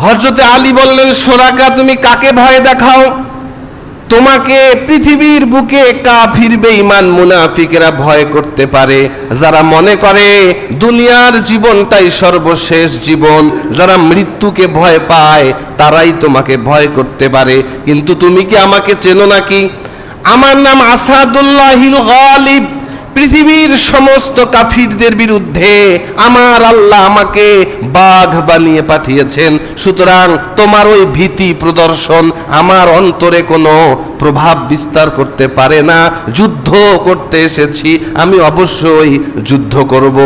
হযরতে আলী বললেন, শোরাকা তুমি কাকে ভয় দেখাও? তোমাকে পৃথিবীর বুকে কাফির বেঈমান মুনাফিকেরা ভয় করতে পারে, যারা মনে করে দুনিয়ার জীবনটাই সর্বশেষ জীবন, যারা মৃত্যুকে ভয় পায় তারাই তোমাকে ভয় করতে পারে। কিন্তু তুমি কি আমাকে চেনো নাকি? আমার নাম আসাদুল্লাহিল গালিব। পৃথিবীর সমস্ত কাফিরদের বিরুদ্ধে আমার আল্লাহ আমাকে বাঘ বানিয়ে পাঠিয়েছেন। সুতরাং তোমার ওই ভীতি প্রদর্শন আমার অন্তরে কোনো প্রভাব বিস্তার করতে পারে না। যুদ্ধ করতে এসেছি, আমি অবশ্যই যুদ্ধ করব।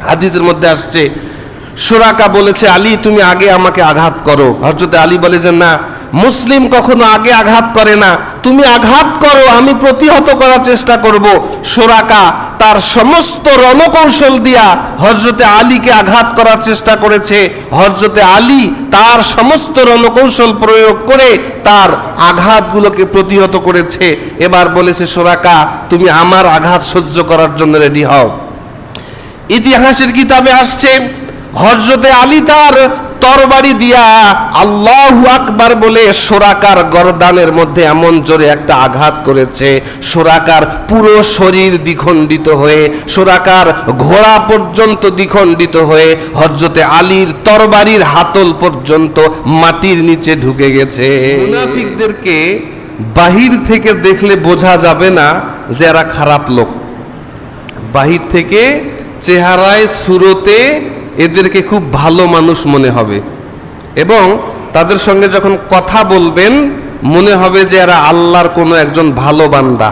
হাদিসের মধ্যে আসছে, সুরাকা বলেছে, আলী তুমি আগে আমাকে আঘাত করো। হযরত আলী বলে যে না, মুসলিম কখনো আগে আঘাত করে না, তুমি আঘাত করো, আমি প্রতিহত করার চেষ্টা করব। সুরাকা তার সমস্ত রণকৌশল দিয়া হযরতে আলীকে আঘাত করার চেষ্টা করেছে। হযরতে আলী তার সমস্ত রণকৌশল প্রয়োগ করে তার আঘাতগুলোকে প্রতিহত করেছে। এবার বলেছে, সুরাকা তুমি আমার আঘাত সহ্য করার জন্য রেডি হও। ইতিহাসের কিতাবে আসছে, হযরতে আলী তার তরবারি দিয়া আল্লাহু আকবার বলে সুরাকার গর্দানের মধ্যে এমন জোরে একটা আঘাত করেছে, সুরাকার পুরো শরীর দ্বিখণ্ডিত হয়ে, সুরাকার ঘোড়া পর্যন্ত দ্বিখণ্ডিত হয়ে হযরতে আলীর তরবারির হাতল পর্যন্ত মাটির নিচে ঢুকে গেছে। মুনাফিকদেরকে বাহির থেকে দেখলে বোঝা যাবে না যে এরা খারাপ লোক। বাহির থেকে চেহারায় সুরতে এদেরকে খুব ভালো মানুষ মনে হবে, এবং তাদের সঙ্গে যখন কথা বলবেন মনে হবে যে এরা আল্লাহর কোনো একজন ভালো বান্দা,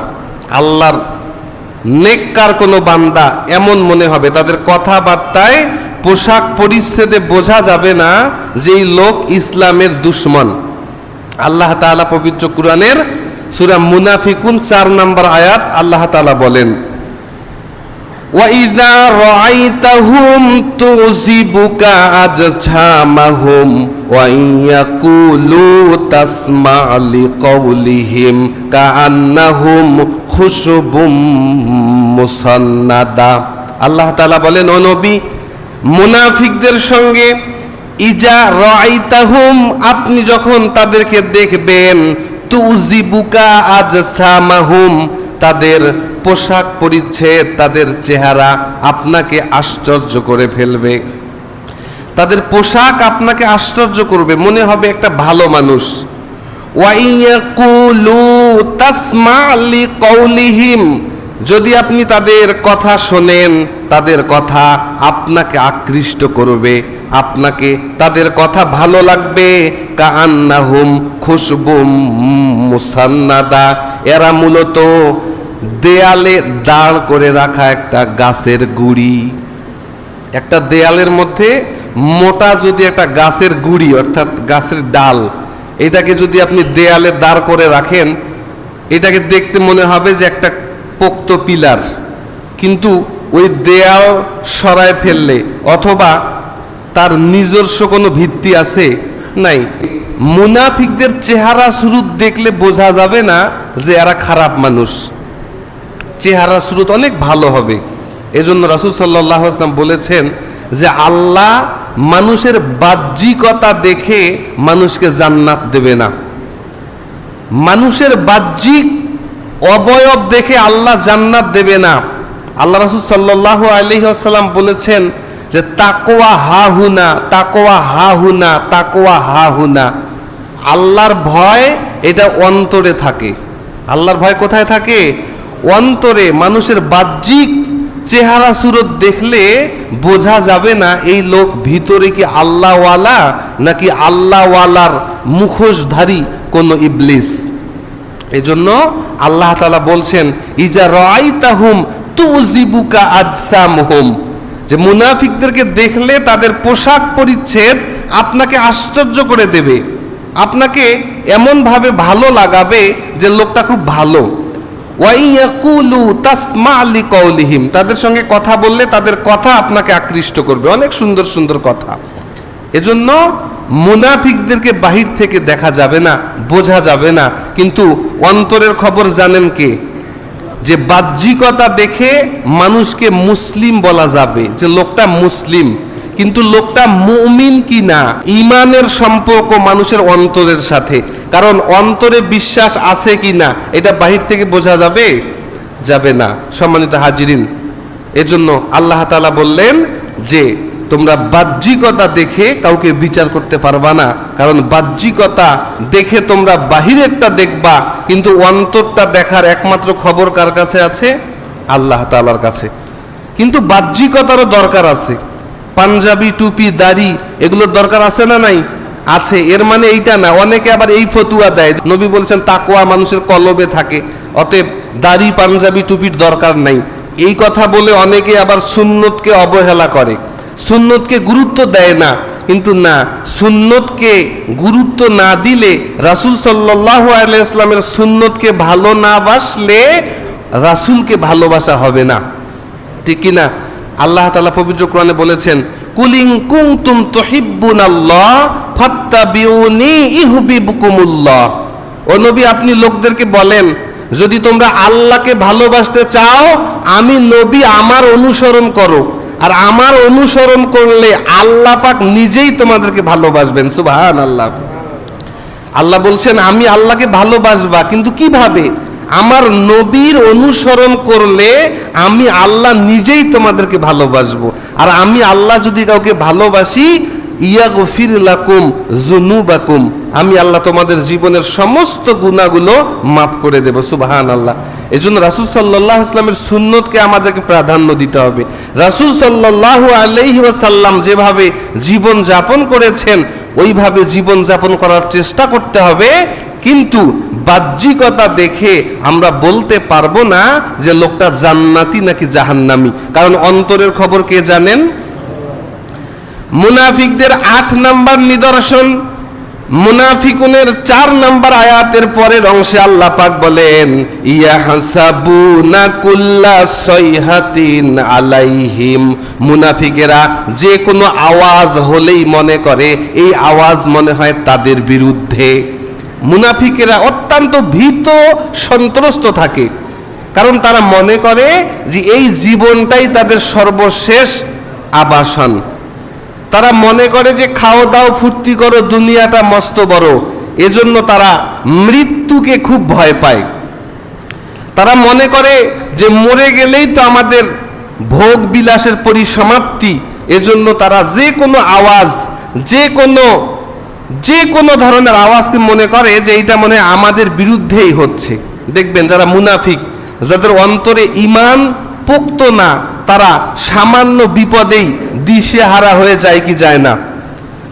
আল্লাহর নেককার কোনো বান্দা, এমন মনে হবে। তাদের কথাবার্তায়, পোশাক পরিচ্ছদে বোঝা যাবে না যে এই লোক ইসলামের দুশমন। আল্লাহ তাআলা পবিত্র কুরআনের সূরা মুনাফিকুন 4 নম্বর আয়াত আল্লাহ তাআলা বলেন, وَإِذَا رَأَيْتَهُمْ تُعْجِبُكَ أَجْسَامُهُمْ وَإِنْ يَقُولُوا تَسْمَعْ لِقَوْلِهِمْ كَأَنَّهُمْ خُشُبٌ মুসান্নাদা। আল্লাহ তাআলা বলেন, ও নবী, মুনাফিকদের সঙ্গে ইজা রাআইতাহুম, আপনি যখন তাদেরকে দেখবেন, তুজিবুকা আজসামাহুম, তাদের পোশাক পরিচ্ছদ, তাদের চেহারা আপনাকে আশ্চর্য করে ফেলবে। তাদের পোশাক আপনাকে আশ্চর্য করবে, মনে হবে একটা ভালো মানুষ। ওয়াইয়াকুলু তাসমা লিকাউলিহিম, যদি আপনি তাদের কথা শোনেন, তাদের কথা আপনাকে আকৃষ্ট করবে, আপনাকে তাদের কথা ভালো লাগবে। কাআন্নাহুম খুশবুম মুসান্নাদা, এরা মূলত দেয়ালে দাঁড় করে রাখা একটা গাছের গুড়ি। একটা দেয়ালের মধ্যে মোটা যদি একটা গাছের গুড়ি অর্থাৎ গাছের ডাল, এটাকে যদি আপনি দেয়ালে দাঁড় করে রাখেন, এটাকে দেখতে মনে হবে যে একটা পোক্ত পিলার, কিন্তু ওই দেয়াল সরায় ফেললে অথবা তার নিজস্ব কোনো ভিত্তি আছে নাই। মুনাফিকদের চেহারা সুরত দেখলে বোঝা যাবে না যে এরা খারাপ মানুষ, চেহারা সুরত অনেক ভালো হবে। এজন্য রাসূল সাল্লাল্লাহু আলাইহি ওয়াসাল্লাম বলেছেন যে আল্লাহ মানুষের বাহ্যিকতা দেখে মানুষকে জান্নাত দেবে না। মানুষের বাহ্যিক অবয়ব দেখে আল্লাহ জান্নাত দেবে না। আল্লাহ রাসূল সাল্লাল্লাহু আলাইহি ওয়াসাল্লাম বলেছেন যে তাকওয়া হাহুনা, তাকওয়া হাহুনা, তাকওয়া হাহুনা। আল্লাহর ভয় এটা অন্তরে থাকে। আল্লাহর ভয় কোথায় থাকে? অন্তরে। মানুষের বাহ্যিক চেহারা সুরত দেখলে বোঝা যাবে না এই লোক ভিতরে কি আল্লাহওয়ালা নাকি আল্লাহওয়ালার মুখোশধারী কোন ইবলিস। এজন্য আল্লাহ তাআলা বলছেন, ইজা রাআইতাহুম তুজিবুকা আজসামহুম, যে মুনাফিকদেরকে দেখলে তাদের পোশাক পরিচ্ছদ আপনাকে আশ্চর্য করে দেবে, আপনাকে এমন ভাবে ভালো লাগাবে যে লোকটা খুব ভালো। ওয়াইয়াকুলু তাসমা লিকাউলিহিম, তাদের সঙ্গে কথা বললে তাদের কথা আপনাকে আকৃষ্ট করবে, অনেক সুন্দর সুন্দর কথা। এজন্য মুনাফিকদেরকে বাহির থেকে দেখা যাবে না, বোঝা যাবে না, কিন্তু অন্তরের খবর জানেন কে? যে বাহ্যিকতা দেখে মানুষকে মুসলিম বলা যাবে যে লোকটা মুসলিম, কিন্তু লোকটা মুমিন কিনা, ঈমানের সম্পর্ক মানুষের অন্তরের সাথে। কারণ অন্তরে বিশ্বাস আছে কিনা এটা বাহির থেকে বোঝা যাবে না। সম্মানিত হাজিরিন, এজন্য আল্লাহ তাআলা বললেন যে তোমরা বাহ্যিকতা দেখে কাউকে বিচার করতে পারবা না, কারণ বাহ্যিকতা দেখে তোমরা বাহিরেরটা দেখবা, কিন্তু অন্তরটা দেখার একমাত্র খবর কার কাছে আছে? আল্লাহ তাআলার কাছে। কিন্তু বাহ্যিকতারও দরকার আছে। পাঞ্জাবি, টুপি, দাড়ি এগুলোর দরকার আছে না নাই? আছে। এর মানে এইটা না, অনেকে আবার এই ফতুয়া দেয়, নবী বলছেন তাকওয়া মানুষের কলবে থাকে, অতএব দাড়ি, পাঞ্জাবি, টুপির দরকার নাই। এই কথা বলে অনেকে আবার সুন্নতকে অবহেলা করে, সুন্নতকে গুরুত্ব দেয় না। কিন্তু না, সুন্নতকে গুরুত্ব না দিলে, রাসূল সাল্লাল্লাহু আলাইহি ওয়াসাল্লামের সুন্নতকে ভালো না বাসলে রাসূলকে ভালোবাসা হবে না, ঠিক কি না? আল্লাহ তাআলা পবিত্র কোরআনে বলেছেন, কুলিং কুনতুম তুহিব্বুনাল্লাহ ফাত্তাবিউনি ইউহিব্বুকুমুল্লাহ। ও নবী, আপনি লোকদেরকে বলেন, যদি তোমরা আল্লাহকে ভালোবাসতে চাও, আমি নবী আমার অনুসরণ করো, আর আমার অনুসরণ করলে আল্লাহ পাক নিজেই তোমাদেরকে ভালোবাসবেন। সুবহানাল্লাহ। আল্লাহ বলছেন আমি আল্লাহকে ভালোবাসবা, কিন্তু কিভাবে? আমার নবীর অনুসরণ করলে আমি আল্লাহ নিজেই তোমাদেরকে ভালোবাসবো। আর আমি আল্লাহ যদি কাউকে ভালোবাসি, ইয়াগফির লাকুম যুনুবাকুম, আমি আল্লাহ তোমাদের জীবনের সমস্ত গুনাহগুলো মাফ করে দেব। সুবহানাল্লাহ। এজন্য রাসূল সাল্লাল্লাহু আলাইহি ওয়াসাল্লামের সুন্নতকে আমাদেরকে প্রাধান্য দিতে হবে। রাসূল সাল্লাল্লাহু আলাইহি ওয়াসাল্লাম যেভাবে জীবন যাপন করেছেন ওইভাবে জীবন যাপন করার চেষ্টা করতে হবে। কিন্তু বাহ্যিকতা দেখে আমরা বলতে পারবো না যে লোকটা জান্নাতি নাকি জাহান্নামী, কারণ অন্তরের খবর কে জানেন? মুনাফিকদের ৮ নাম্বার নিদর্শন, মুনাফিকুনের ৪ নাম্বার আয়াতের পরের অংশে আল্লাহ পাক বলেন, ইয়াহসাবুনা কুল্লা সাইহাতিন আলাইহিম, মুনাফিকেরা যে কোনো আওয়াজ হলেই মনে করে এই আওয়াজ মনে হয় তাদের বিরুদ্ধে। মুনাফিকেরা অত্যন্ত ভীত সন্ত্রস্ত থাকে, কারণ তারা মনে করে যে এই জীবনটাই তাদের সর্বশেষ আবাসন। তারা মনে করে যে খাও দাও ফুর্তি করো, দুনিয়াটা মস্ত বড়, এজন্য তারা মৃত্যুকে খুব ভয় পায়। তারা মনে করে যে মরে গেলেই তো আমাদের ভোগ বিলাসের পরিসমাপ্তি, এজন্য তারা যে কোনো আওয়াজ, যে কোনো ধরনের আওয়াজকে মনে করে যে এইটা মনে হয় আমাদের বিরুদ্ধেই হচ্ছে। দেখবেন যারা মুনাফিক, যাদের অন্তরে ঈমান পোক্ত না, তারা সামান্য বিপদেই দিশেহারা হয়ে যায় কি যায় না?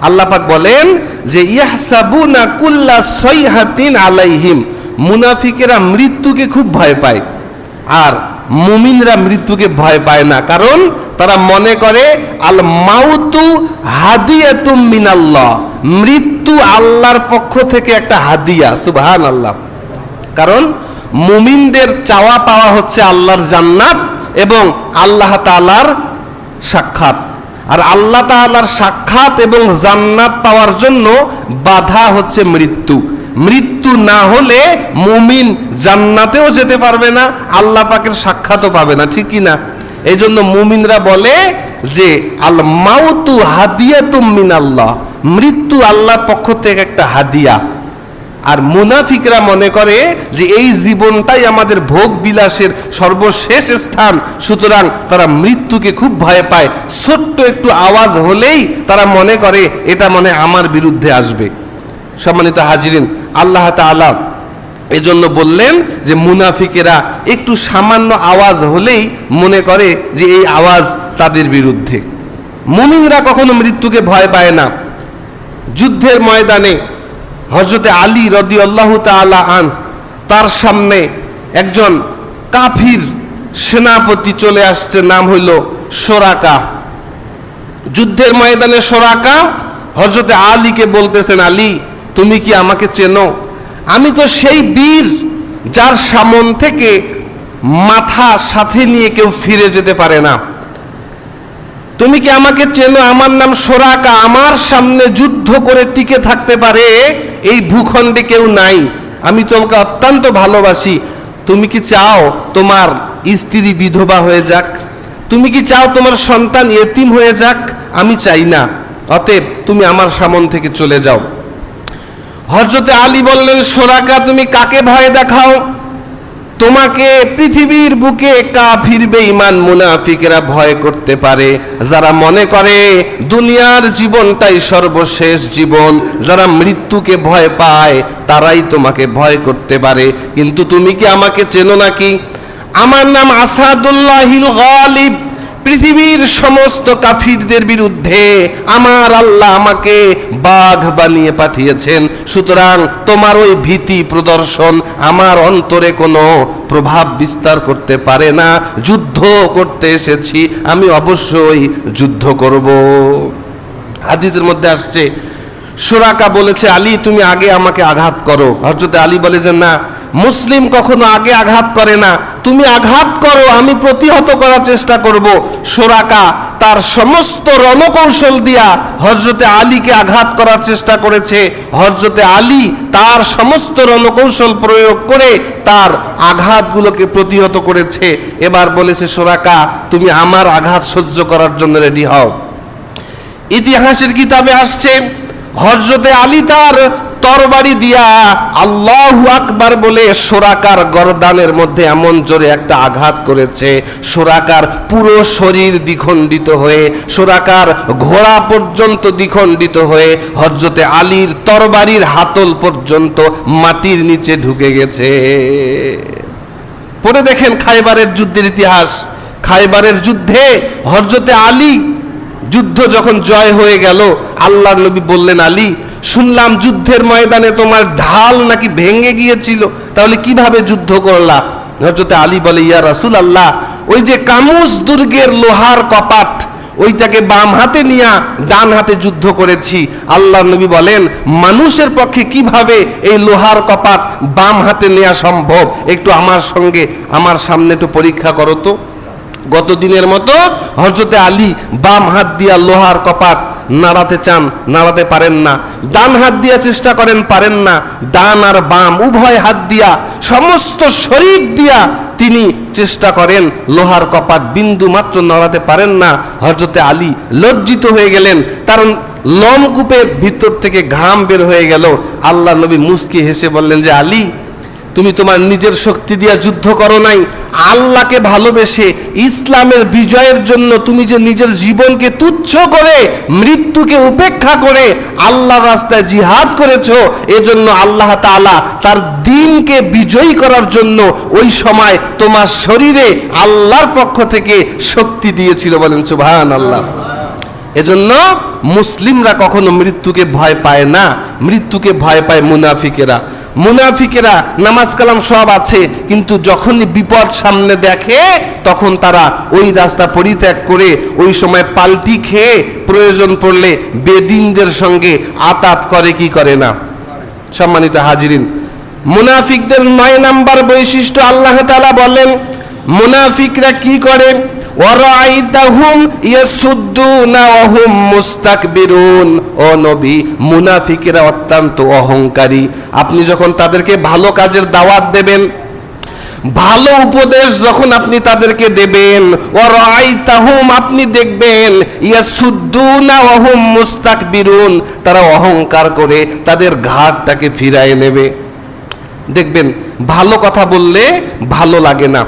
আল্লাহ পাক বলেন যে ইয়াহসাবুনা কুল্লা সাইহাতিন আলাইহিম, মুনাফিকেরা মৃত্যুকে খুব ভয় পায়, আর মুমিনরা মৃত্যুকে ভয় পায় না। কারণ তারা মনে করে আল মাউতু হাদিয়াতুম মিনাল্লাহ, মৃত্যু আল্লাহর পক্ষ থেকে একটা হাদিয়া। সুবহানাল্লাহ। কারণ মুমিনদের চাওয়া পাওয়া হচ্ছে আল্লাহর জান্নাত এবং আল্লাহ তাআলার সাক্ষাৎ, আর আল্লাহ তাআলার সাক্ষাৎ এবং জান্নাত পাওয়ার জন্য বাধা হচ্ছে মৃত্যু। মৃত্যু না হলে মুমিন জান্নাতেও যেতে পারবে না, আল্লাহ পাকের সাক্ষাৎও পাবে না, ঠিক কি না? এই জন্য মুমিনরা বলে যে আল মাউতু হাদিয়াতুম মিনাল্লাহ, মৃত্যু আল্লাহর পক্ষ থেকে একটা হাদিয়া। আর মুনাফিকরা মনে করে যে এই জীবনটাই আমাদের ভোগ বিলাসের সর্বশেষ স্থান, সুতরাং তারা মৃত্যুকে খুব ভয় পায়। ছোট্ট একটু আওয়াজ হলেই তারা মনে করে এটা মনে আমার বিরুদ্ধে আসবে। সম্মানিত হাজিরিন, আল্লাহ তাআলা এজন্য বললেন যে মুনাফিকেরা একটু সামান্য আওয়াজ হলেই মনে করে যে এই আওয়াজ তাদের বিরুদ্ধে। মুমিনরা কখনো মৃত্যুকে ভয় পায় না। যুদ্ধের ময়দানে হযরতে আলী রাদিয়াল্লাহু তাআলা আন, তার সামনে একজন কাফির সেনাপতি চলে আসছে, নাম হইল সোরাকা। যুদ্ধের ময়দানে সোরাকা হযরতে আলীকে বলতেছেন, আলী তুমি কি আমাকে চেনো? আমি তো সেই বীর যার সামন থেকে মাথা সাথে নিয়ে কেউ ফিরে যেতে পারে না। তুমি কি আমাকে চেনো? আমার নাম সোরাকা, আমার সামনে যুদ্ধ করে টিকে থাকতে পারে এই ভূখণ্ডে কেউ নাই। আমি তোমাকে অত্যন্ত ভালোবাসি। তুমি কি চাও তোমার স্ত্রী বিধবা হয়ে যাক? তুমি কি চাও তোমার সন্তান ইয়েতিম হয়ে যাক? আমি চাই না, অতএব তুমি আমার সামন থেকে চলে যাও। হযরতে আলী বললেন, শোরাকা তুমি কাকে ভয় দেখাও? তোমাকে পৃথিবীর বুকে কাফির বেঈমান মুনাফিকেরা ভয় করতে পারে, যারা মনে করে দুনিয়ার জীবনটাই সর্বশেষ জীবন, যারা মৃত্যুকে ভয় পায় তারাই তোমাকে ভয় করতে পারে। কিন্তু তুমি কি আমাকে চেনো নাকি? আমার নাম আসাদুল্লাহিল গালিব। পৃথিবীর সমস্ত কাফিরদের বিরুদ্ধে আমার আল্লাহ আমাকে বাঘ বানিয়ে পাঠিয়েছেন। সুতরাং তোমার ওই ভীতি প্রদর্শন আমার অন্তরে কোনো প্রভাব বিস্তার করতে পারে না। যুদ্ধ করতে এসেছি, আমি অবশ্যই যুদ্ধ করব। হাদিসের মধ্যে আসছে, শোরাকা বলেছে, আলী তুমি আগে আমাকে আঘাত করো। হযরতে আলী বলে যে না, মুসলিম কখনো আগে আঘাত করে না, তুমি আঘাত করো, আমি প্রতিহত করার চেষ্টা করব। শোরাকা তার সমস্ত রণকৌশল দিয়া হযরতে আলীকে আঘাত করার চেষ্টা করেছে। হযরতে আলী তার সমস্ত রণকৌশল প্রয়োগ করে তার আঘাতগুলোকে প্রতিহত করেছে। এবার বলেছে, শোরাকা তুমি আমার আঘাত সহ্য করার জন্য রেডি হও। ইতিহাসের কিতাবে আসছে, হযরতে আলী তার তরবারি দিয়া আল্লাহু আকবার বলে শোরাকার গর্দানের মধ্যে এমন জোরে একটা আঘাত করেছে, শোরাকার পুরো শরীর দ্বিখণ্ডিত হয়ে, শোরাকার ঘোড়া পর্যন্ত দ্বিখণ্ডিত হয়ে হযরতে আলীর তরবারির হাতল পর্যন্ত মাটির নিচে ঢুকে গেছে। পরে দেখেন খায়বারের যুদ্ধের ইতিহাস। খায়বারের যুদ্ধে হযরতে আলী যুদ্ধ যখন জয় হয়ে গেল, আল্লাহর নবী বললেন, আলী শুনলাম যুদ্ধের ময়দানে তোমার ঢাল নাকি ভেঙে গিয়েছিল, তাহলে কিভাবে যুদ্ধ করলা? হযরতে আলী বলে, ইয়া রাসূলুল্লাহ, ওই যে কামুস দুর্গের লোহার কপাট, ওইটাকে বাম হাতে নিয়ে ডান হাতে যুদ্ধ করেছি। আল্লাহর নবী বলেন, মানুষের পক্ষে কিভাবে এই লোহার কপাট বাম হাতে নেওয়া সম্ভব? একটু আমার সামনে একটু পরীক্ষা করো তো। গত দিনের মতো হযরতে আলী বাম হাত দিয়া লোহার কপাট নাড়াতে চান, নাড়াতে পারেন না। ডান হাত দিয়া চেষ্টা করেন, পারেন না। ডান আর বাম উভয় হাত দিয়া, সমস্ত শরীর দিয়া তিনি চেষ্টা করেন, লোহার কপাট বিন্দু মাত্র নাড়াতে পারেন না। হযরতে আলী লজ্জিত হয়ে গেলেন, কারণ লোমকূপের ভিতর থেকে ঘাম বের হয়ে গেল। আল্লাহ নবী মুস্কি হেসে বললেন যে, আলী তুমি তোমার নিজের শক্তি দিয়া যুদ্ধ করো নাই, আল্লাহকে ভালোবেসে ইসলামের বিজয়ের জন্য তুমি যে নিজের জীবনকে তুচ্ছ করে, মৃত্যুকে উপেক্ষা করে আল্লাহর রাস্তায় জিহাদ করেছো, এজন্য আল্লাহ তাআলা তার দ্বীনকে বিজয়ী করার জন্য ওই সময় তোমার শরীরে আল্লাহর পক্ষ থেকে শক্তি দিয়েছিল। বলেন সুবহানাল্লাহ। এজন্য মুসলিমরা কখনো মৃত্যুকে ভয় পায় না, মৃত্যুকে ভয় পায় মুনাফিকেরা। মুনাফিকেরা নামাজ কালাম সব আছে, কিন্তু যখনই বিপদ সামনে দেখে তখন তারা ওই রাস্তা পরিত্যাগ করে ওই সময় পাল্টি খেয়ে প্রয়োজন পড়লে বেদিনদের সঙ্গে আতাত করে, কি করে না? সম্মানিত হাজিরিন, মুনাফিকদের ৯ নাম্বার বৈশিষ্ট্য আল্লাহ তাআলা বলেন, মুনাফিকরা কি করে? ওয়ারাইতাহুম ইয়াসুদ্দুনা ওয়া হুম মুস্তাকবিরুন। ও নবী, মুনাফিকেরা অত্যন্ত অহংকারী। আপনি যখন তাদেরকে ভালো কাজের দাওয়াত দেবেন, ভালো উপদেশ যখন আপনি তাদেরকে দেবেন, ওয়ারাইতাহুম আপনি দেখবেন, ইয়াসুদ্দুনা ওয়া হুম মুস্তাকবিরুন, তারা অহংকার করে তাদের ঘাটটাকে ফিরায় নেবে। দেখবেন ভালো কথা বললে ভালো লাগে না,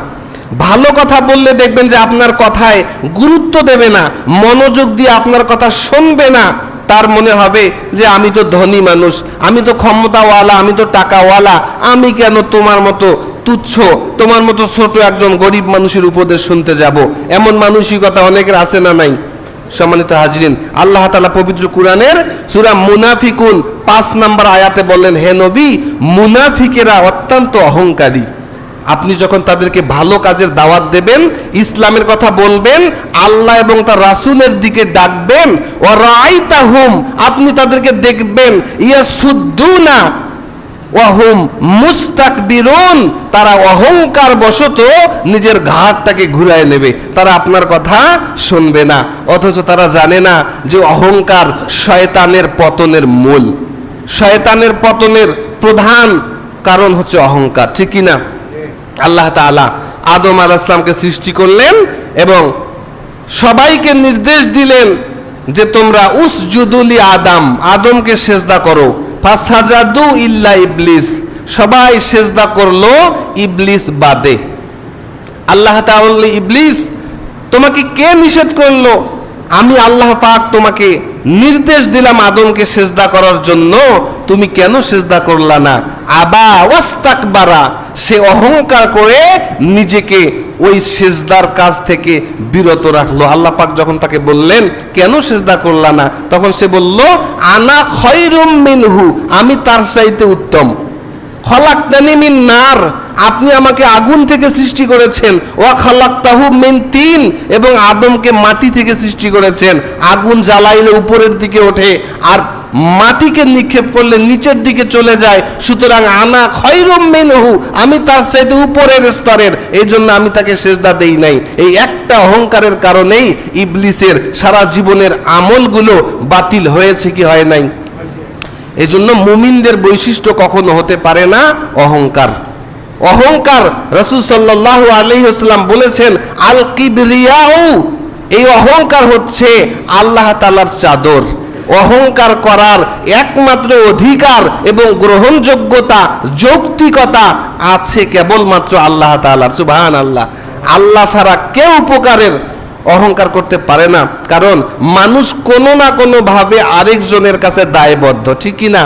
ভালো কথা বললে দেখবেন যে আপনার কথায় গুরুত্ব দেবে না, মনোযোগ দিয়ে আপনার কথা শুনবে না। তার মনে হবে যে আমি তো ধনী মানুষ, আমি তো ক্ষমতাওয়ালা, আমি তো টাকাওয়ালা, আমি কেন তোমার মতো তুচ্ছ, তোমার মতো ছোট একজন গরিব মানুষের উপদেশ শুনতে যাব? এমন মানসিকতা অনেকের আছে না নাই? সম্মানিত হাজিরিন, আল্লাহ তাআলা পবিত্র কুরআনের সূরা মুনাফিকুন ৫ নম্বর আয়াতে বললেন, হে নবী, মুনাফিকেরা অত্যন্ত অহংকারী। আপনি যখন তাদেরকে ভালো কাজের দাওয়াত দেবেন, ইসলামের কথা বলবেন, আল্লাহ এবং তার রাসূলের দিকে ডাকবেন, ওয়ারাইতাহুম আপনি তাদেরকে দেখবেন, ইয়াসুদ্দুনা ওয়া হুম মুস্তাকবিরুন, তারা অহংকার বশত নিজের ঘাটটাকে ঘুরায় নেবে, তারা আপনার কথা শুনবে না। অথচ তারা জানে না যে অহংকার শয়তানের পতনের মূল। শয়তানের পতনের প্রধান কারণ হচ্ছে অহংকার, ঠিক কি না? আল্লাহ তাআলা আদম আলাইহিস সালামকে সৃষ্টি করলেন এবং সবাইকে নির্দেশ দিলেন যে তোমরা উসজুদুলি আদম, আদমকে সেজদা করো, ফাসাজাদু ইল্লা ইবলিস, সবাই সেজদা করলো ইবলিস বাদে। আল্লাহ তাআলা বললেন, ইবলিস তোমাকে কে নিষেধ করলো? আমি আল্লাহ পাক তোমাকে নির্দেশ দিলাম আদমকে সেজদা করার জন্য, তুমি কেন সেজদা করলা না? আবা ওয়াস্তাকবারা, সে অহংকার করে নিজেকে ওই সেজদার কাজ থেকে বিরত রাখলো। আল্লাহ পাক যখন তাকে বললেন কেন সেজদা করলা না, তখন সে বলল, আনা খায়রুম মিনহু, আমি তার চাইতে উত্তম। খলাকতানি মিন নার, আপনি আমাকে আগুন থেকে সৃষ্টি করেছেন। ওয়া খালাকতাহু মিন তিন, এবং আদমকে মাটি থেকে সৃষ্টি করেছেন। আগুন জ্বালাইলে উপরের দিকে ওঠে, আর মাটিকে নিক্ষেপ করলে নিচের দিকে চলে যায়। সুতরাং আনা খায়রুম মিনহু, আমি তার চাইতে উপরের স্তরের, এই জন্য আমি তাকে সেজদা দেই নাই। এই একটা অহংকারের কারণেই ইবলিসের সারা জীবনের আমলগুলো বাতিল হয়েছে কি হয় নাই? এই জন্য মুমিনদের বৈশিষ্ট্য কখনো হতে পারে না অহংকার। অহংকার, রাসূল সাল্লাল্লাহু আলাইহি ওয়াসাল্লাম বলেছেন, আল কিবরিয়াউ, এই অহংকার হচ্ছে আল্লাহ তাআলার চাদর। অহংকার করার একমাত্র অধিকার এবং গ্রহণযোগ্যতা, যৌক্তিকতা আছে কেবলমাত্র আল্লাহ তাআলার। সুবহানাল্লাহ। আল্লাহ ছাড়া কেউ উপকারের অহংকার করতে পারে না, কারণ মানুষ কোনো না কোনো ভাবে আরেকজনের কাছে দায়বদ্ধ, ঠিক কি না?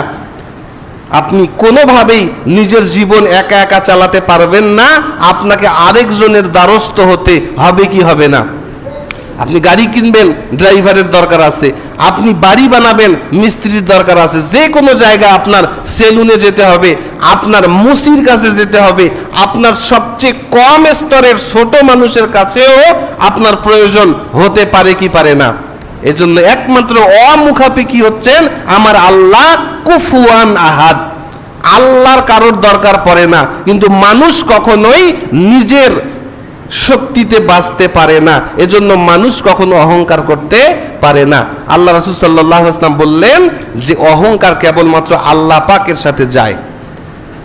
আপনি কোনোভাবেই নিজের জীবন একা একা চালাতে পারবেন না, আপনাকে আরেকজনের দ্বারস্থ হতে হবে কি হবে না? আপনি গাড়ি কিনবেন, ড্রাইভারের দরকার আছে। আপনি বাড়ি বানাবেন, মিস্ত্রির দরকার আছে। যে কোনো জায়গায় আপনার সেলুনে যেতে হবে, আপনার মুসির কাছে যেতে হবে, আপনার সবচেয়ে কম স্তরের ছোট মানুষের কাছেও আপনার প্রয়োজন হতে পারে কি পারে না? এজন্য একমাত্র অমুখাপেক্ষী হচ্ছেন আমার আল্লাহ, কুফুয়ান আহাদ। আল্লাহর কারোর দরকার পড়ে না, কিন্তু মানুষ কখনোই নিজের শক্তিতে বাঁচতে পারে না। এজন্য মানুষ কখনো অহংকার করতে পারে না। আল্লাহ রাসূল সাল্লাল্লাহু আলাইহি ওয়াসাল্লাম বললেন যে অহংকার কেবলমাত্র আল্লাহ পাকের সাথে যায়।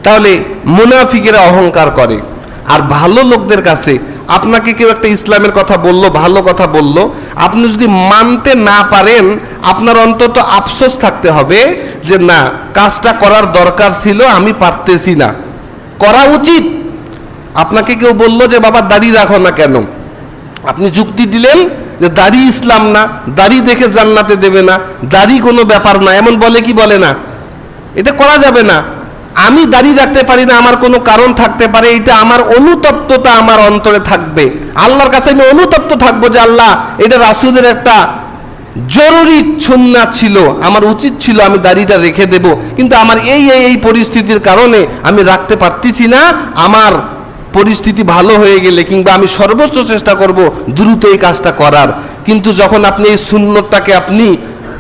তাহলে মুনাফিকেরা অহংকার করে। আর ভালো লোকদের কাছে আপনাকে কেউ একটা ইসলামের কথা বলল, ভালো কথা বলল, আপনি যদি মানতে না পারেন, আপনার অন্তত আফসোস থাকতে হবে যে না, কাজটা করার দরকার ছিল, আমি পারতেছি না, করা উচিত। আপনাকে কেউ বলল যে বাবা দাড়ি রাখো না কেন, আপনি যুক্তি দিলেন যে দাড়ি ইসলাম না, দাড়ি দেখে জান্নাতে দেবে না, দাড়ি কোনো ব্যাপার না, এমন বলে কি বলে না? এটা করা যাবে না। আমি দাড়ি রাখতে পারি না, আমার কোনো কারণ থাকতে পারে, এটা আমার অনুতপ্ততা আমার অন্তরে থাকবে। আল্লাহর কাছে আমি অনুতপ্ত থাকবো যে আল্লাহ, এটা রাসূলের একটা জরুরি সুন্নাত ছিল, আমার উচিত ছিল আমি দাড়িটা রেখে দেব, কিন্তু আমার এই পরিস্থিতির কারণে আমি রাখতে পারতেছি না। আমার পরিস্থিতি ভালো হয়ে গেলে কিংবা আমি সর্বোচ্চ চেষ্টা করব দ্রুত এই কাজটা করার। কিন্তু যখন আপনি এই সুন্নতটাকে আপনি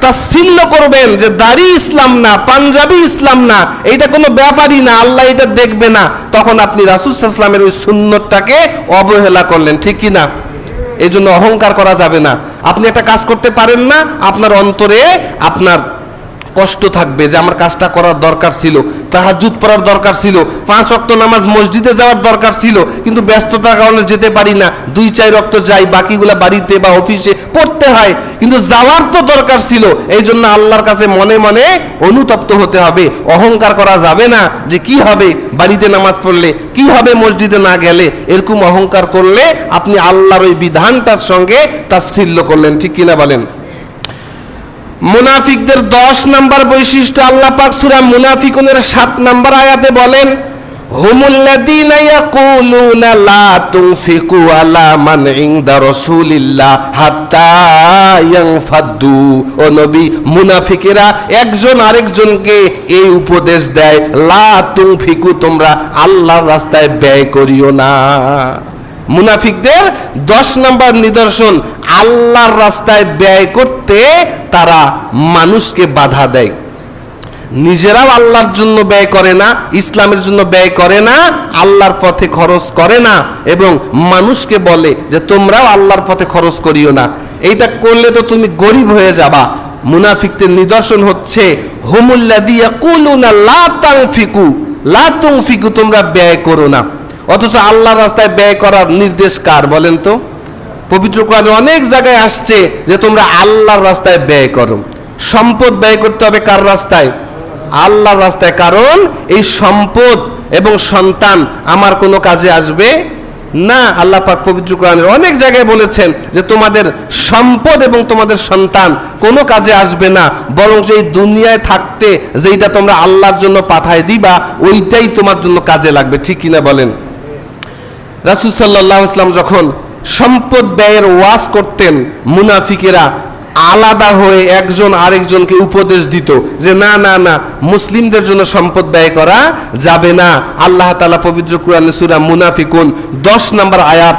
তাচ্ছিল্য করবেন যে দাড়ি ইসলাম না, পাঞ্জাবি ইসলাম না, এইটা কোনো ব্যাপারই না, আল্লাহ এটা দেখবে না, তখন আপনি রাসূল সাল্লাল্লাহু আলাইহি ওয়াসাল্লামের ওই সুন্নতটাকে অবহেলা করলেন, ঠিক কি না? এই জন্য অহংকার করা যাবে না। আপনি একটা কাজ করতে পারেন না, আপনার অন্তরে আপনার কষ্ট থাকবে যে আমার কাজটা করার দরকার ছিল, তাহাজ্জুদ পড়ার দরকার ছিল, 5 ওয়াক্ত নামাজ মসজিদে যাওয়ার দরকার ছিল, কিন্তু ব্যস্ততার কারণে যেতে পারি না, 2-4 ওয়াক্ত যাই, বাকিগুলা বাড়িতে বা অফিসে পড়তে হয়, কিন্তু যাওয়ার তো দরকার ছিল। এই জন্য আল্লাহর কাছে মনে মনে অনুতপ্ত হতে হবে। অহংকার করা যাবে না যে কি হবে বাড়িতে নামাজ পড়লে, কি হবে মসজিদে না গেলে। এরকম অহংকার করলে আপনি আল্লাহর ওই বিধানটার সঙ্গে তাচ্ছিল্য করলেন, ঠিক কিনা বলেন? মুনাফিকদের 10 নম্বর বৈশিষ্ট্য আল্লাহ পাক সূরা মুনাফিকুনের 7 নম্বর আয়াতে বলেন, হুমুল্লাযীনা ইয়াকুলুনা লা তুনফিকু আলা মান ইনদা রাসূলিল্লাহ হাত্তা ইয়ানফাদ্দু। ও নবী, মুনাফিকেরা একজন আরেকজনকে এই উপদেশ দেয়, লা তুনফিকু, তোমরা আল্লাহর রাস্তায় ব্যয় করিও না। মুনাফিকদের 10 নম্বর নিদর্শন, আল্লাহর রাস্তায় ব্যয় করতে তারা মানুষকে বাধা দেয়। নিজেরাও আল্লাহর জন্য ব্যয় করে না, ইসলামের জন্য ব্যয় করে না, আল্লাহর পথে খরচ করে না, এবং মানুষকে বলে যে তোমরাও আল্লাহর পথে খরচ করিও না। এইটা করলে তো তুমি গরিব হয়ে যাবা। মুনাফিকদের নিদর্শন হচ্ছে হুমুল্লাযী ইয়াকুলুনা লা তানফিকু, লা তুনফিকু, তোমরা ব্যয় করো না। অথচ আল্লাহর রাস্তায় ব্যয় করার নির্দেশ কার বলেন তো? পবিত্র কোরআনে অনেক জায়গায় আসছে যে তোমরা আল্লাহর রাস্তায় ব্যয় করো। সম্পদ ব্যয় করতে হবে কার রাস্তায়? আল্লাহর রাস্তায়। কারণ এই সম্পদ এবং সন্তান আমার কোনো কাজে আসবে না। আল্লাহ পাক পবিত্র কোরআনের অনেক জায়গায় বলেছেন যে তোমাদের সম্পদ এবং তোমাদের সন্তান কোনো কাজে আসবে না, বরং এই দুনিয়ায় থাকতে যেইটা তোমরা আল্লাহর জন্য পাঠায় দিবা ওইটাই তোমার জন্য কাজে লাগবে। ঠিক কিনা বলেন? রাসূল সাল্লাল্লাহু আলাইহি ওয়াসাল্লাম যখন সম্পদ ব্যয়ের ওয়াজ করতেন, মুনাফিকেরা আলাদা হয়ে একজন আরেকজনকে উপদেশ দিত যে না না না, মুসলিমদের জন্য সম্পদ ব্যয় করা যাবে না। আল্লাহ তাআলা পবিত্র কোরআনে সূরা মুনাফিকুন 10 নম্বর আয়াত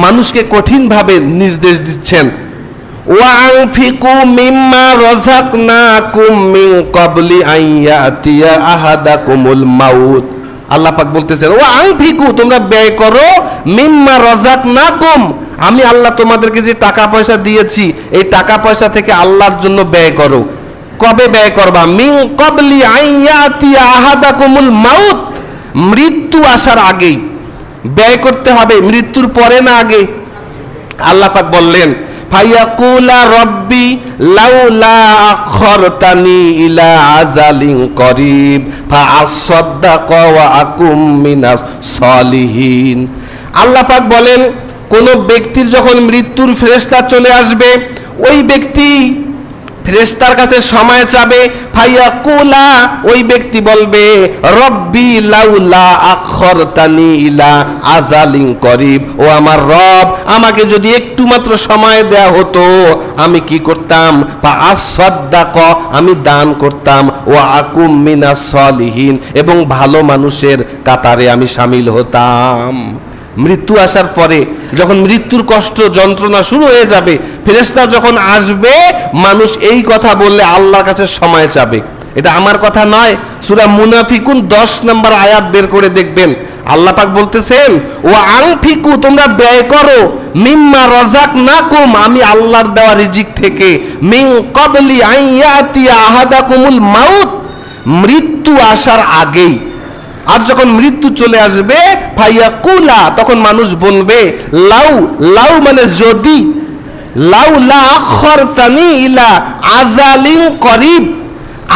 মানুষকে কঠিনভাবে নির্দেশ দিচ্ছেন, ওয়ানফিকু মিম্মা রাযাকনাকুম মিন ক্বাবলি আন ইয়াতিয়া আহাদাকুমুল মাউত। আল্লাহ পাক বলতেছেন ওয়ানফিকু, তোমরা ব্যয় করো, মিম্মা রাযাকনাকুম, আমি আল্লাহ তোমাদেরকে যে টাকা পয়সা দিয়েছি এই টাকা পয়সা থেকে আল্লাহর জন্য ব্যয় করো। কবে ব্যয় করবা? মিন ক্বাবলি আন ইয়াতিয়া আহাদাকুমুল মাউত, মৃত্যু আসার আগেই ব্যয় করতে হবে, মৃত্যুর পরে না আগে। আল্লাহ পাক বললেন ফায়াকুলা রব্বি লাউলা আখরতানি ইলা আজালিন করিব ফাআসাদদাক ওয়া আকুম মিনাস সলিহিন। আল্লাহ পাক বলেন কোন ব্যক্তির যখন মৃত্যুর ফেরেশতা চলে আসবে, ওই ব্যক্তি ফেরেশতার কাছে সময় চাবে, ফায়াকুলা, ওই ব্যক্তি বলবে রব্বি লাউলা আখরতানি ইলা আজালিন করিব, ও আমার রব, আমাকে যদি একটু মাত্র সময় দেয়া হতো আমি কি করতাম? ফাআসাদদাক, আমি দান করতাম, ওয়া আকুম মিনাস সলিহিন, এবং ভালো মানুষের কাতারে আমি শামিল হতাম। মৃত্যু আসার পরে যখন মৃত্যুর কষ্ট যন্ত্রণা শুরু হয়ে যাবে, ফেরেশতা যখন আসবে, মানুষ এই কথা বললে আল্লাহর কাছে সময় চাবে। এটা আমার কথা নয়, সূরা মুনাফিকুন 10 নম্বর আয়াত বের করে দেখবেন। আল্লাহ পাক বলতেছেন ওয়া আনফিকু, তোমরা ব্যয় করো, মিম্মা রাযাকনাকুম, আমি আল্লাহর দেওয়া রিজিক থেকে, মিন ক্বাবলি আন ইয়াতিয়া আহাদাকুমুল মাউত, মৃত্যু আসার আগেই। আর যখন মৃত্যু চলে আসবে ফায়াকুলা, তখন মানুষ বলবে লাউ, লাউ মানে যদি, লাউলা আখরতানি ইলা আজালিন করিব,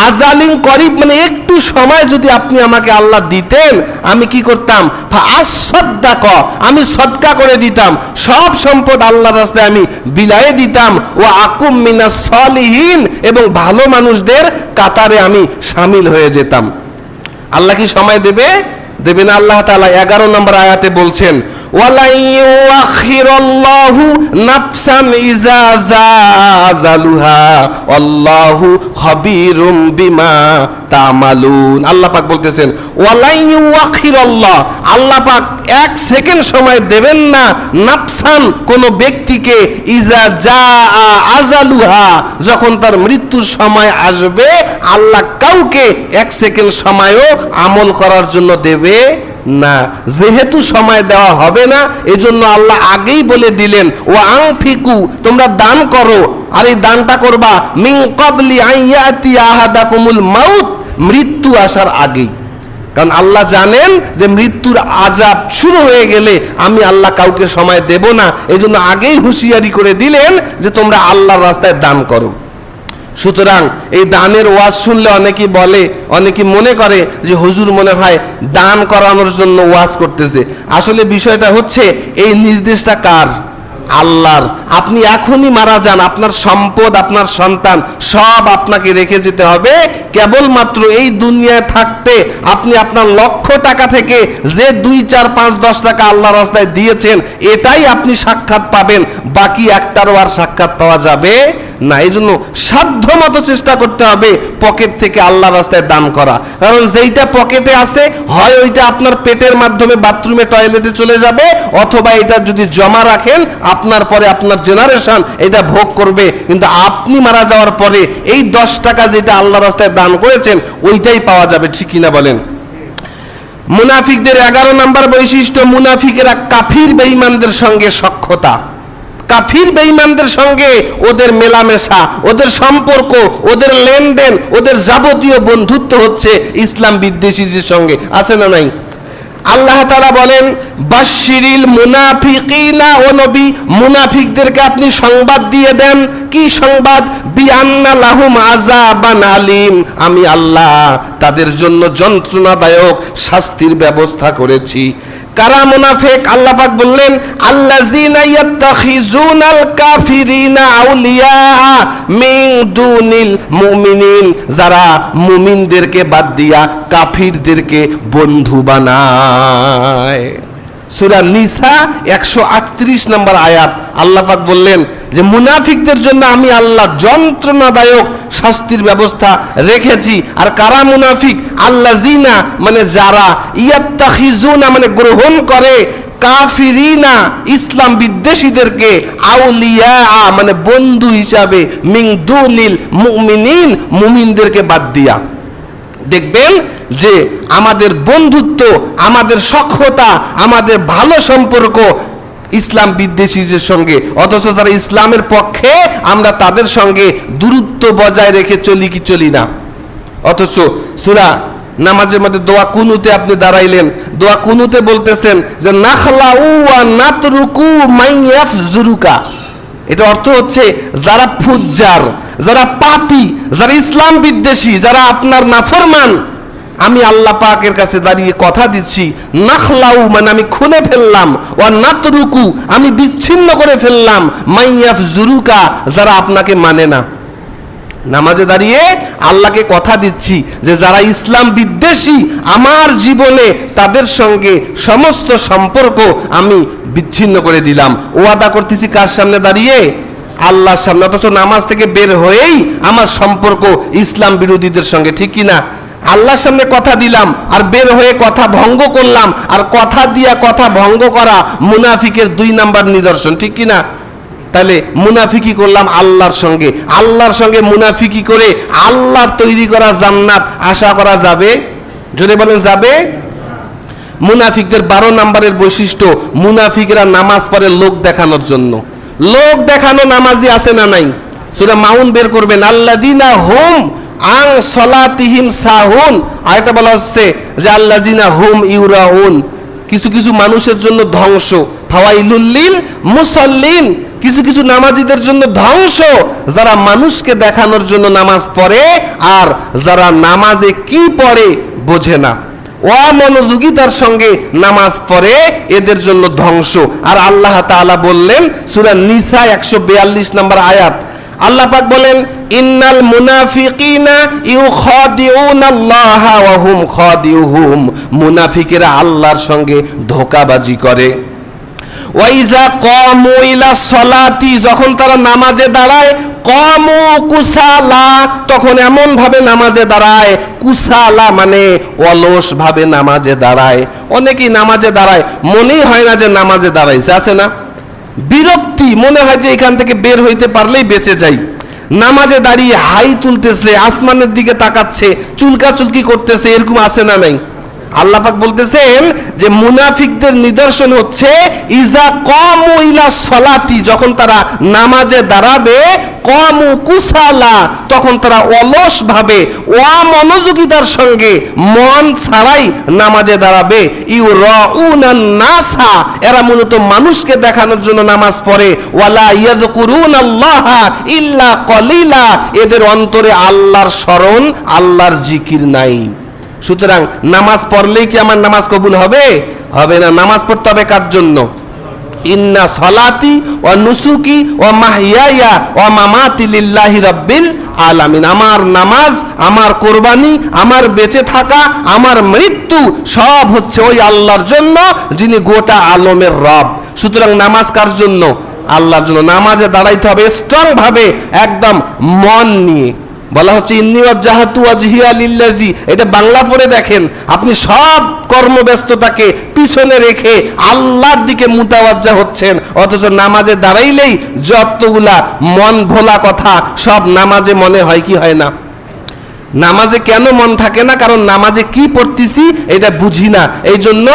আজালিন করিব মানে একটু সময় যদি আপনি আমাকে আল্লাহ দিতেন, আমি কি করতাম? ফাআসাদদাক, আমি সদকা করে দিতাম, সব সম্পদ আল্লাহর রাস্তায় আমি বিলায়ে দিতাম, ও আকুম মিনাস সলিহিন, এবং ভালো মানুষদের কাতারে আমি শামিল হয়ে যেতাম। আল্লাহ কি সময় দেবে? দেবে না। আল্লাহ তাআলা 11 নম্বর আয়াতে বলছেন ওয়ালা ইউআখিরুল্লাহু নাফসান ইযা জাআজালুহা আল্লাহু খাবীরুম বিমা তা'মালুন। আল্লাহ পাক বলতেছেন ওয়ালা ইউআখিরুল্লাহ, আল্লাহ পাক 1 সেকেন্ড সময় দেবেন না, নাফসান কোন ব্যক্তিকে, ইযা জাআজালুহা, যখন তার মৃত্যুর সময় আসবে, আল্লাহ কাউকে 1 সেকেন্ড সময়ও আমল করার জন্য দেবে না। যেহেতু সময় দেওয়া হবে না, এজন্য আল্লাহ আগেই বলে দিলেন ও আনফিকু, তোমরা দান করো, আর এই দানটা করবা মিন ক্বাবলি আন ইয়াতিয়া আহাদাকুমুল মাউত, মৃত্যু আসার আগেই। কারণ আল্লাহ জানেন যে মৃত্যুর আযাব শুরু হয়ে গেলে আমি আল্লাহ কাউকে সময় দেব না, এজন্য আগেই হুঁশিয়ারি করে দিলেন যে তোমরা আল্লাহর রাস্তায় দান করো। সুতরাং এই দানের ওয়াজ শুনলে অনেকেই বলে, অনেকেই মনে করে যে হুজুর মনে হয় দান করানোর জন্য ওয়াজ করতেছে। আসলে বিষয়টা হচ্ছে এই নির্দেশটা কার? আল্লাহর। আপনি এখনই মারা যান, আপনার সম্পদ, আপনার সন্তান সব আপনাকে রেখে যেতে হবে। কেবলমাত্র এই দুনিয়ায় থাকতে আপনি আপনার লক্ষ টাকা থেকে যে 2, 4, 5, 10 টাকা আল্লাহর রাস্তায় দিয়েছেন, এটাই আপনি সাক্ষাৎ পাবেন, বাকি একটারও আর সাক্ষাৎ পাওয়া যাবে না। এই জন্য সাধ্যমতো চেষ্টা করতে হবে পকেট থেকে আল্লাহর রাস্তায় দান করা। কারণ যেইটা পকেটে আছে, হয় ওইটা আপনার পেটের মাধ্যমে বাথরুমে টয়লেটে চলে যাবে, অথবা এটা যদি জমা রাখেন আপনার পরে আপনার জেনারেশন এটা ভোগ করবে। কিন্তু আপনি মারা যাওয়ার পরে এই 10 টাকা যেটা আল্লাহর রাস্তায় দান করেছেন ওইটাই পাওয়া যাবে। ঠিক কিনা বলেন? মুনাফিকদের 11 নম্বর বৈশিষ্ট্য, মুনাফিকেরা কাফির বেঈমানদের সঙ্গে সখ্যতা। কাফির বেঈমানদের সঙ্গে ওদের মেলামেশা, ওদের সম্পর্ক, ওদের লেনদেন, ওদের যাবতীয় বন্ধুত্ব হচ্ছে ইসলাম বিদ্বেষীদের সঙ্গে। আছে না নাই? আল্লাহ তাআলা বলেন বাশশিরিল মুনাফিকিনা, ও নবী মুনাফিকদেরকে আপনি সংবাদ দিয়ে দেন। কি সংবাদ? বিআন্না লাহুম আযাবান আলিম, আমি আল্লাহ তাদের জন্য যন্ত্রণাদায়ক শাস্তির ব্যবস্থা করেছি। কারা মুনাফিক? আল্লাহ পাক বললেন আল্লাযীনা ইয়াত্তাখিযুনাল কাফিরিনা আউলিয়া মিন দুনিল মুমিনিন, যারা মুমিনদেরকে বাদ দিয়া কাফিরদেরকে বন্ধু বানায়। সূরা নিসা 138 নম্বর আয়াত আল্লাহ পাক বললেন যে মুনাফিকদের জন্য আমি আল্লাহ যন্ত্রণাদায়ক শাস্তির ব্যবস্থা রেখেছি। আর কারা মুনাফিক? আল্লাযীনা মানে যারা, ইয়াত্তাখিযুনা মানে গ্রহণ করে, কাফিরিনা ইসলাম বিদ্বেষীদেরকে, আউলিয়া মানে বন্ধু হিসাবে, মিন দুনিল মুমিনিন মুমিনদেরকে বাদ দিয়া। দেখবেন যে আমাদের বন্ধুত্ব, আমাদের সখ্যতা, আমাদের ভালো সম্পর্ক ইসলাম বিদ্বেষীদের সঙ্গে, অথচ যারা ইসলামের পক্ষে আমরা তাদের সঙ্গে দূরত্ব বজায় রেখে চলি কি চলি না। অথচ সূরা নামাজের মধ্যে দোয়া কুনুতে আপনি দাঁড়াইলেন, দোয়া কুনুতে বলতেছেন যে নাখলাউ ওয়া নাতরুকু মাইয়াফজুরুকা। এটা অর্থ হচ্ছে যারা ফুজ্জার, যারা পাপী, যারা ইসলাম বিদ্বেষী, যারা আপনার নাফরমান, আমি আল্লাহ পাকের কাছে দাঁড়িয়ে কথা দিচ্ছি, নাখলাউ মানে আমি খুলে ফেললাম, ওয়া নাতরুকু আমি বিচ্ছিন্ন করে ফেললাম, মাইয়াফজুরুকা যারা আপনাকে মানে না। নামাজে দাঁড়িয়ে আল্লাহকে কথা দিচ্ছি যে যারা ইসলাম বিদ্বেষী আমার জীবনে, তাদের সঙ্গে সমস্ত সম্পর্ক আমি বিচ্ছিন্ন করে দিলাম। ওয়াদা করতেছি কার সামনে দাঁড়িয়ে? আল্লাহর সামনে। অথচ নামাজ থেকে বের হয়েই আমার সম্পর্ক ইসলাম বিরোধীদের সঙ্গে, ঠিক কি না? আল্লাহর সামনে কথা দিলাম আর বের হয়ে কথা ভঙ্গ করলাম, আর কথা দিয়া কথা ভঙ্গ করা মুনাফিকের 2 নাম্বার নিদর্শন, ঠিক কি না? তাহলে মুনাফিকি করলাম আল্লাহর সঙ্গে, আল্লাহর সঙ্গে মুনাফিকি করে আল্লাহর তৈরি করা জান্নাত আশা করা যাবে? যদি বলেন যাবে? মুনাফিকদের 12 নম্বরের বৈশিষ্ট্য, মুনাফিকরা নামাজ পড়ে লোক দেখানোর জন্য। লোক দেখানো নামাজি আছে না নাই? সূরা মাউন বের করবেন, আল্লাযীনা হুম আন সালাতিহিম সাহুন। আয়াতে বলা হচ্ছে যে আল্লাযীনা হুম ইউরাউন, কিছু কিছু মানুষের জন্য ধ্বংস, ফাওয়াইলুল লিল মুসাল্লিন, কিছু কিছু নামাজিদের জন্য ধ্বংস, যারা মানুষকে দেখানোর জন্য নামাজ পড়ে আর যারা নামাজে কি পড়ে বোঝে না, অমনোযোগিতার সঙ্গে নামাজ পড়ে, এদের জন্য ধ্বংস। আর আল্লাহ তাআলা বললেন সূরা নিসা 142 নম্বর আয়াত, আল্লাহ পাক বলেন ইন্নাল মুনাফিকিনা ইউখাদিউনাল্লাহা ওয়া হুম খাদিউহুম, মুনাফিকেরা আল্লাহর সঙ্গে ধোঁকাবাজি করে। ওয়াইজা কামু ইলা সলাতি, যখন তারা নামাজে দাঁড়ায়, কামু কুসালা, তখন এমন ভাবে নামাজে দাঁড়ায়, কুসালা মানে অলস ভাবে নামাজে দাঁড়ায়। অনেকেই নামাজে দাঁড়ায় মনেই হয় না যে নামাজে দাঁড়াইছে, আছে না? বিরক্তি, মনে হয় যে এখান থেকে বের হইতে পারলেই বেঁচে যাই। নামাজে দাঁড়িয়ে হাই তুলতেছে, আসমানের দিকে তাকাচ্ছে, চুলকাচুলকি করতেছে, এরকম আছে না নাই? আল্লাহ পাক বলতেছেন যে মুনাফিকদের নিদর্শন হচ্ছে ইজা কামু ইলা সলাতি, যখন তারা নামাজে দাঁড়াবে, কামু কুসালা, তখন তারা অলস ভাবে, অমনোযোগিতার সঙ্গে, মন ছাড়াই নামাজে দাঁড়াবে। ইউরাউনান নাসা, এরা মূলত মানুষকে দেখানোর জন্য নামাজ পড়ে। ওয়ালা ইয়াযকুরুনাল্লাহা ইল্লা কলিলা, এদের অন্তরে আল্লাহর স্মরণ, আল্লাহর জিকির নাই। সুতরাং নামাজ পড়লেই কি আমার নামাজ কবুল হবে? হবে না। নামাজ পড়তে হবে কার জন্য? ইন্না সলাতি ওয়া নুসুকি ওয়া মাহইয়ায়া ওয়া মামাতি লিল্লাহি রাব্বিল আলামিন, আমার নামাজ, আমার কোরবানি, আমার বেঁচে থাকা, আমার মৃত্যু সব হচ্ছে ওই আল্লাহর জন্য, যিনি গোটা আলমের রব। সুতরাং নামাজ কার জন্য? আল্লাহর জন্য। নামাজে দাঁড়াইতে হবে স্ট্রং ভাবে, একদম মন নিয়ে। বলা হচ্ছে ইন্নী ওয়াজ্জাহাতু ওয়াজহিয়া লিল্লাযী, এটা বাংলা পড়ে দেখেন, আপনি সব কর্মব্যস্ততাকে পিছনে রেখে আল্লাহর দিকে মুতাওয়াজ্জা হচ্ছেন, অথচ নামাজে দাঁড়াইলেই যতগুলা মন ভোলা কথা সব নামাজে মনে হয় কি হয় না? নামাজে কেন মন থাকে না? কারণ নামাজে কি পড়তেছি এটা বুঝি না। এই জন্য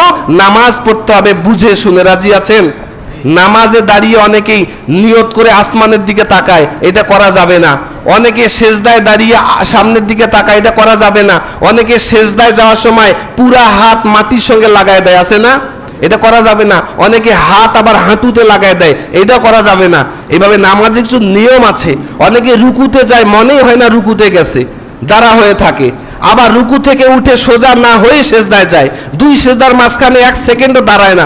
নামাজ পড়তে হবে বুঝে শুনে। রাজি আছেন? নামাজে দাঁড়িয়ে অনেকেই নিয়ত করে আসমানের দিকে তাকায়, এটা করা যাবে না। অনেকে সেজদায় দাঁড়িয়ে সামনের দিকে তাকায়, এটা করা যাবে না। অনেকে সেজদায় যাওয়ার সময় পুরা হাত মাটির সঙ্গে লাগায় দেয়, আছে না? এটা করা যাবে না। অনেকে হাত আবার হাঁটুতে লাগায় দেয়, এটা করা যাবে না। এইভাবে নামাজে কিছু নিয়ম আছে। অনেকে রুকুতে যায়, মনেই হয় না রুকুতে গেছে, দাঁড়া হয়ে থাকে। আবার রুকু থেকে উঠে সোজা না হয়ে সেজদায় যায়, দুই সেজদার মাঝখানে 1 সেকেন্ডও দাঁড়ায় না,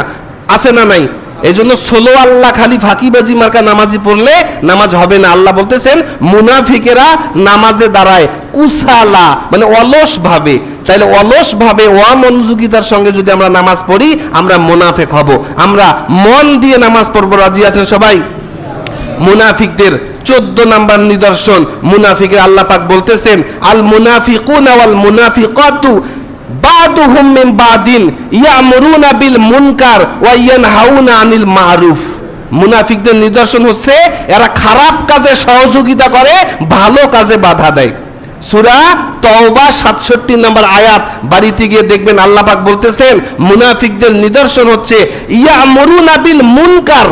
আছে না নাই? এই জন্য ষোলো আল্লাহ খালি ফাঁকিবাজি মার্কা নামাজি পড়লে নামাজ হবে না। আল্লাহ বলতেছেন মুনাফিকেরা নামাজে দাঁড়ায় কুসালা, মানে অলস ভাবে। তাইলে অলস ভাবে অমনোযোগিতার সঙ্গে যদি আমরা নামাজ পড়ি, আমরা মুনাফিক হব। আমরা মন দিয়ে নামাজ পড়বো, রাজি আছেন সবাই? মুনাফিকদের 14 নাম্বার নিদর্শন, মুনাফিকের আল্লাহ পাক বলতেছেন আল মুনাফিকুনা ওয়াল মুনাফিকাতু বাদুহুম মিন বাদিন ইয়ামুরুনা বিল মুনকার ওয়া ইয়ানহাউনা আনিল মারুফ। মুনাফিকদের নিদর্শন হচ্ছে এরা খারাপ কাজে সহযোগিতা করে, ভালো কাজে বাধা দেয়। সূরা তওবা 67 নম্বর আয়াত, বাড়িতে গিয়ে দেখবেন আল্লাহ পাক বলতেছেন মুনাফিকদের নিদর্শন হচ্ছে ইয়ামুরুনা বিল মুনকার,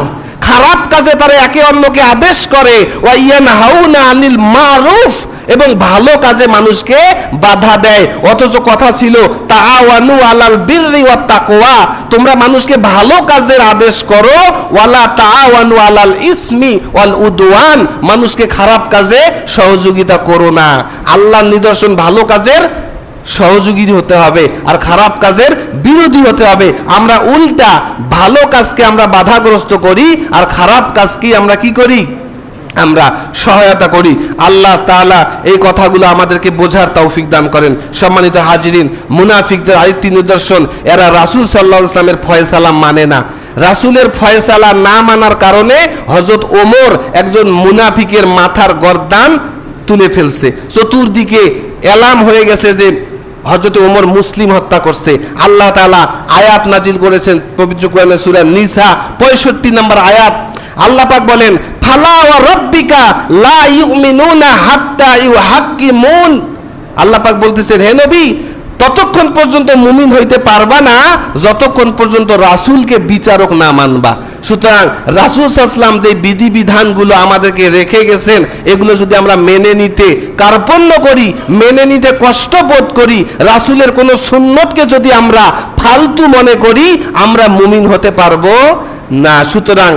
খারাপ কাজে তারা একে অন্যকে আদেশ করে, ওয়া ইয়ানহাউনা আনিল মারুফ, এবং ভালো কাজে মানুষকে বাধা দেয়। অথচ কথা ছিল তাআওয়ানু আলাল বিররি ওয়াত তাকওয়া, তোমরা মানুষকে ভালো কাজের আদেশ করো, ওয়ালা তাআওয়ানু আলাল ইসমি ওয়াল উদওয়ান, মানুষকে খারাপ কাজে সহযোগিতা করো না। আল্লাহর নিদর্শন ভালো কাজের সহযোগী হতে হবে আর খারাপ কাজের বিরোধী হতে হবে। আমরা উল্টা ভালো কাজকে আমরা বাধাগ্রস্ত করি আর খারাপ কাজকে আমরা কি করি? আমরা সহায়তা করি। আল্লাহ তাআলা এই কথাগুলো আমাদেরকে বোঝার তৌফিক দান করেন। সম্মানিত হাজিরিন, মুনাফিকদের আরেকটি নিদর্শন, এরা রাসূল সাল্লাল্লাহু আলাইহি ওয়াসাল্লামের ফয়সালা মানে না। রাসূলের ফয়সালা না মানার কারণে হযরত ওমর একজন মুনাফিকের মাথার গর্দান তুলে ফেলছে। চতুর্দিকে এলাম হয়ে গেছে যে হযরত ওমর মুসলিম হত্যা করছে। আল্লাহ তাআলা আয়াত নাজিল করেছেন পবিত্র কোরআনের সূরা নিসা 65 নম্বর আয়াত। আল্লাহ পাক বলেন ফালা ওয়া রাব্বিকা লা ইউমিনুনা হাত্তা ইউহাক্কিমুন। আল্লাহ পাক বলতেছেন হে নবী, ততক্ষণ পর্যন্ত মুমিন হইতে পারবা না যতক্ষণ পর্যন্ত রাসূলকে বিচারক না মানবা। সুতরাং রাসূল সাল্লাল্লাহু আলাইহি ওয়াসাল্লাম যে বিধিবিধানগুলো আমাদেরকে রেখে গেছেন, এগুলো যদি আমরা মেনে নিতে কার্পণ্য করি, মেনে নিতে কষ্ট বোধ করি, রাসূলের কোনো সুন্নতকে যদি আমরা ফালতু মনে করি, আমরা মুমিন হতে পারবো না। সুতরাং